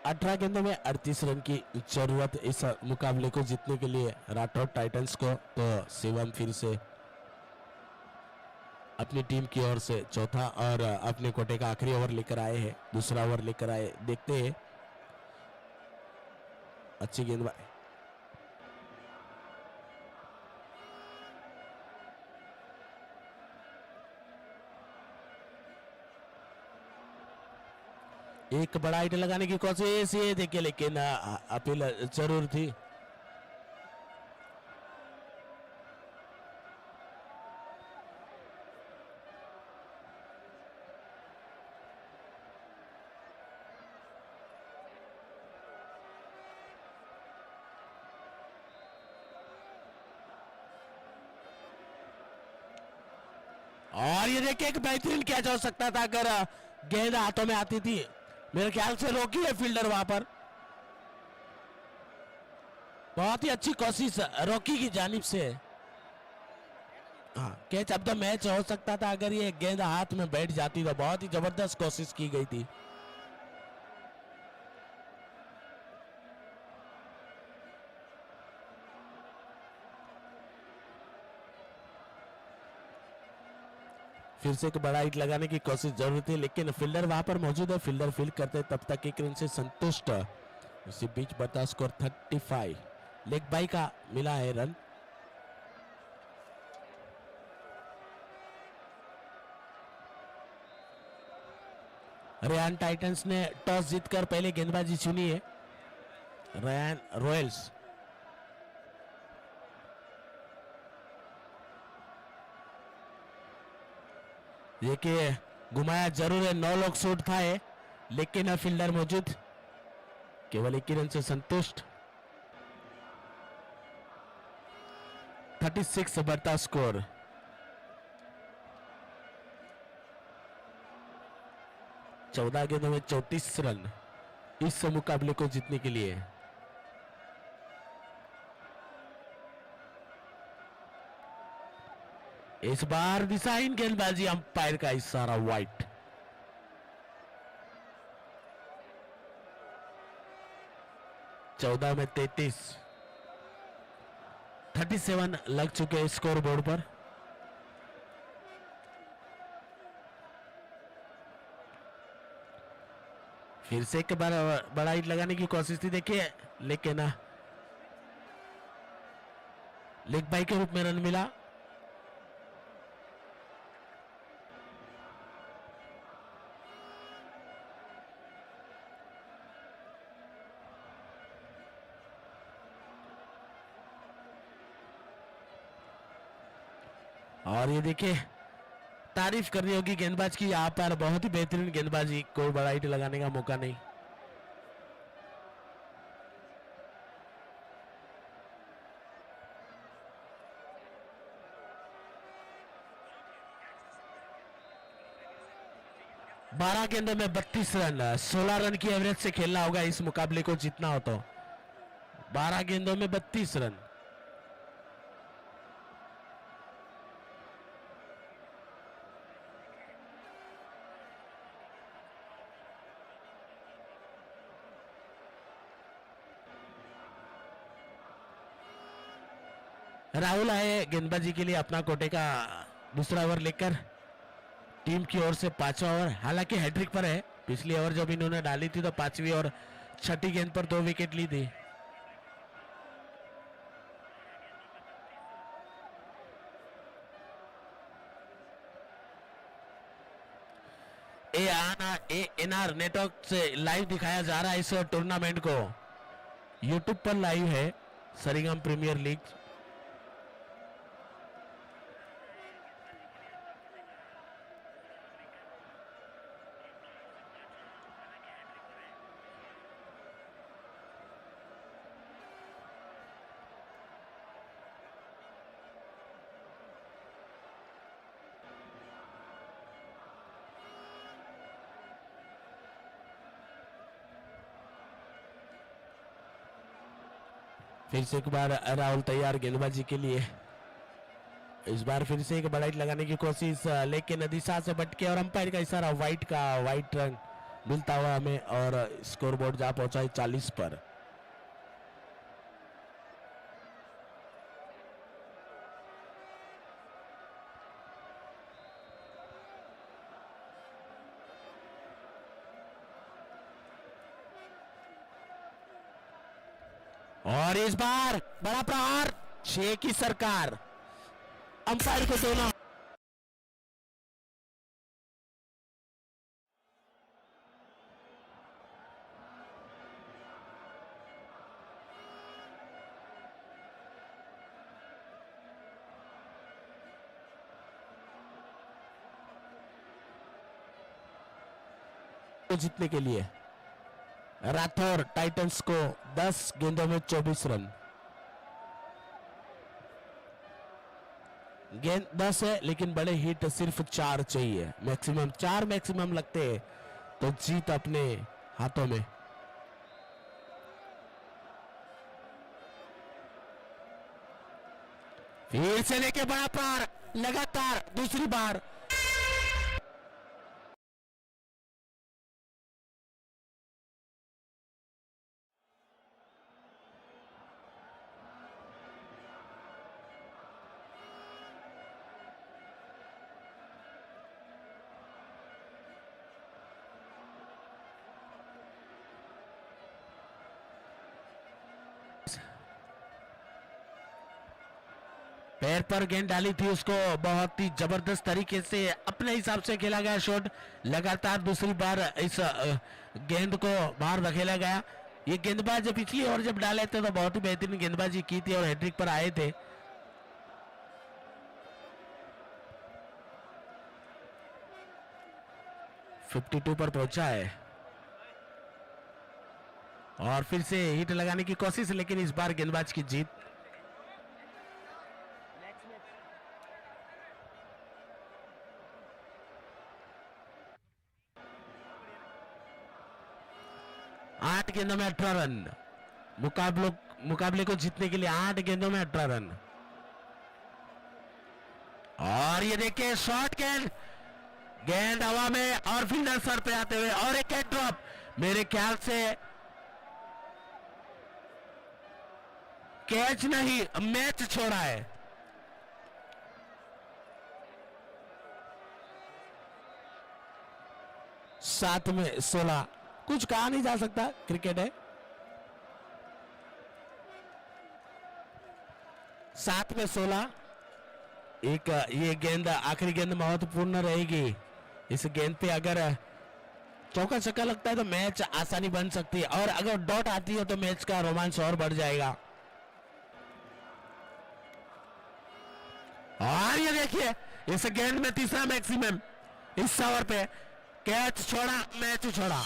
S1: अठारह गेंदों में 38 रन की जरूरत इस मुकाबले को जीतने के लिए राठौर टाइटंस को। तो शिवम फिर से अपनी टीम की ओर से चौथा और अपने कोटे का आखिरी ओवर लेकर आए हैं, दूसरा ओवर लेकर आए। देखते हैं, अच्छी गेंदबाजी। एक बड़ा हिट लगाने की कोशिश ये देखिए, लेकिन अपील जरूर थी। और ये देखिए एक बेहतरीन कैच हो सकता था अगर गेंद हाथों में आती थी। मेरे ख्याल से रोकी है फील्डर वहां पर। बहुत ही अच्छी कोशिश रॉकी की जानिब से। हाँ, कैच ऑफ द मैच हो सकता था अगर ये गेंद हाथ में बैठ जाती तो। बहुत ही जबरदस्त कोशिश की गई थी। फिर से एक बड़ा हिट लगाने की कोशिश जरूर थी, लेकिन फील्डर वहां पर मौजूद है। फील्डर फील्ड करते तब तक एक रन से संतुष्ट। इसी बीच बढ़ता स्कोर 35। लेग बाई का मिला है रन। रयान टाइटंस ने टॉस जीतकर पहले गेंदबाजी चुनी है। रयान रॉयल्स देखिए घुमाया जरूर है, 9 लोग शॉट खाए लेकिन फील्डर मौजूद, केवल एक ही रन से संतुष्ट। 36 बढ़ता स्कोर। चौदह गेंदों में 34 रन इस मुकाबले को जीतने के लिए। इस बार दिशाहीन गेंदबाजी, अंपायर का इशारा वाइट। चौदह में 33, 37 लग चुके हैं स्कोर बोर्ड पर। फिर से एक बार बड़ा हिट लगाने की कोशिश थी, देखिए, लेकिन लेग बाई के रूप में रन मिला। और ये देखिए, तारीफ करनी होगी गेंदबाज की, यहाँ पर बहुत ही बेहतरीन गेंदबाजी, कोई बड़ा हिट लगाने का मौका नहीं। बारह गेंदों में 32 रन, 16 रन की एवरेज से खेलना होगा इस मुकाबले को जीतना हो तो। 12 गेंदों में 32 रन। राहुल आए गेंदबाजी के लिए अपना कोटे का दूसरा ओवर लेकर। टीम की ओर से पांचवा ओवर, हालांकि हैट्रिक पर है। पिछली ओवर जब इन्होंने डाली थी तो पांचवी और छठी गेंद पर 2 विकेट ली थी। ANR नेटवर्क से लाइव दिखाया जा रहा है इस टूर्नामेंट को। यूट्यूब पर लाइव है सरिगम प्रीमियर लीग। फिर से एक बार राहुल तैयार गेंदबाजी के लिए। इस बार फिर से एक बड़ा हिट लगाने की कोशिश, लेकिन दिशा से भटके और अंपायर का इशारा वाइट का। वाइट रन मिलता हुआ हमें और स्कोर बोर्ड जा पहुंचा है 40 पर। और इस बार बड़ा प्रहार, 6 की सरकार, अंपायर को दोनों। जीतने के लिए राठौर टाइटंस को 10 गेंदों में 24 रन। गेंद 10 है लेकिन बड़े हिट सिर्फ 4 चाहिए, मैक्सिमम 4 मैक्सिमम लगते हैं तो जीत अपने हाथों में। फिर से लेके बड़ा पार, लगातार दूसरी बार। पैर पर गेंद डाली थी उसको, बहुत ही जबरदस्त तरीके से अपने हिसाब से खेला गया शॉट। लगातार दूसरी बार इस गेंद को बाहर धकेला गया। ये गेंदबाज पिछली ओवर जब डाले थे तो बहुत ही बेहतरीन गेंदबाजी की थी और हैट्रिक पर आए थे। .52 पर पहुंचा है और फिर से हिट लगाने की कोशिश, लेकिन इस बार गेंदबाज की जीत। गेंदों में 18 रन। मुकाबले को जीतने के लिए 8 गेंदों में 18 रन। और ये देखिए शॉर्ट गेंद हवा में और फील्डर सर पे आते हुए और एक कैच ड्रॉप। मेरे ख्याल से कैच नहीं, मैच छोड़ा है। सात में 16, कुछ कहा नहीं जा सकता, क्रिकेट है। 7 में 16। एक ये गेंद आखिरी गेंद महत्वपूर्ण रहेगी। इस गेंद पे अगर चौका छक्का लगता है तो मैच आसानी बन सकती है, और अगर डॉट आती है तो मैच का रोमांच और बढ़ जाएगा। और ये देखिए इस गेंद में तीसरा मैक्सिमम इस ओवर पे कैच छोड़ा, मैच छोड़ा।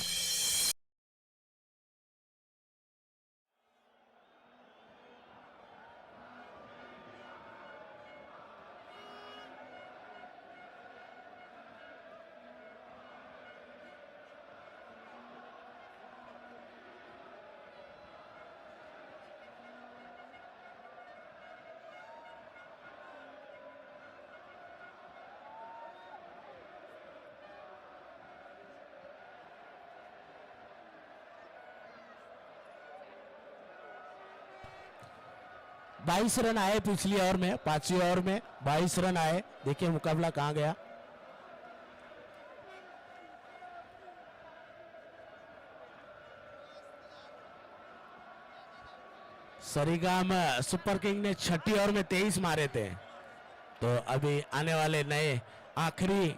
S1: बाईस रन आए पिछली ओवर में, 5वीं ओवर में 22 रन आए। देखिए मुकाबला कहां गया। सरीगाम सुपर किंग ने 6ठी ओवर में 23 मारे थे, तो अभी आने वाले नए आखिरी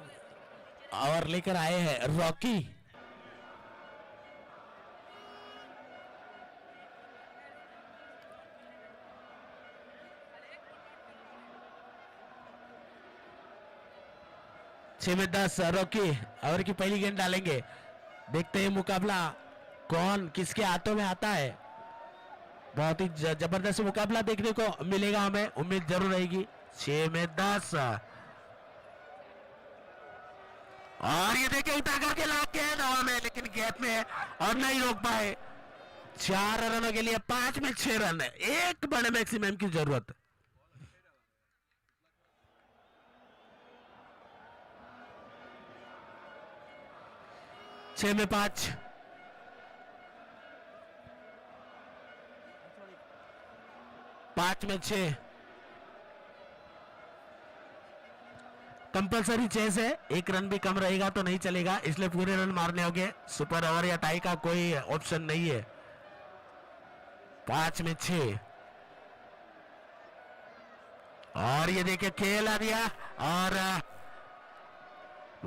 S1: ओवर लेकर आए हैं रॉकी। छह में 10 रॉकी ओवर की पहली गेंद डालेंगे। देखते हैं मुकाबला कौन किसके हाथों में आता है। बहुत ही जबरदस्त मुकाबला देखने को मिलेगा, हमें उम्मीद जरूर रहेगी। 6 में 10 और ये देखिए उठा करके लाख गेंद हवा में, लेकिन गैप में है और नहीं रोक पाए। 4 रनों के लिए 5 में 6 रन, एक बड़े मैक्सिमम की जरूरत। छह में 5 5 में 6 कंपलसरी चेस है। एक रन भी कम रहेगा तो नहीं चलेगा, इसलिए पूरे रन मारने होंगे। सुपर ओवर या टाई का कोई ऑप्शन नहीं है। 5 में 6 और ये देखिए खेला दिया और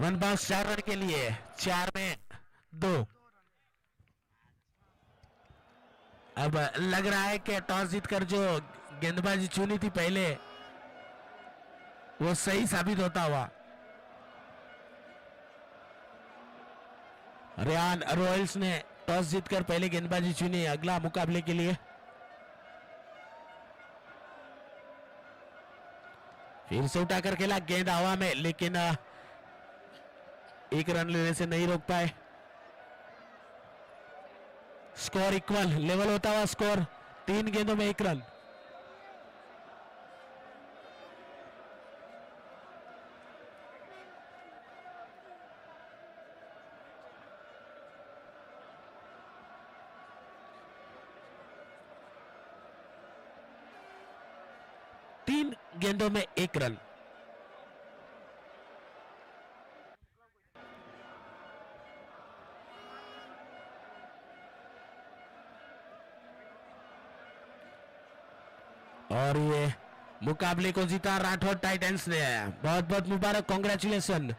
S1: 1 बाउंस 4 रन के लिए। 4 में 2। अब लग रहा है कि टॉस जीतकर जो गेंदबाजी चुनी थी पहले, वो सही साबित होता हुआ। रियान रॉयल्स ने टॉस जीतकर पहले गेंदबाजी चुनी अगला मुकाबले के लिए। फिर से उठाकर खेला, गेंद हवा में, लेकिन एक रन लेने से नहीं रोक पाए। स्कोर इक्वल, लेवल होता हुआ स्कोर। 3 गेंदों में 1 रन। तीन गेंदों में 1 रन। और ये मुकाबले को जीता राठौर टाइटंस ने। बहुत बहुत मुबारक, कांग्रेचुलेशन।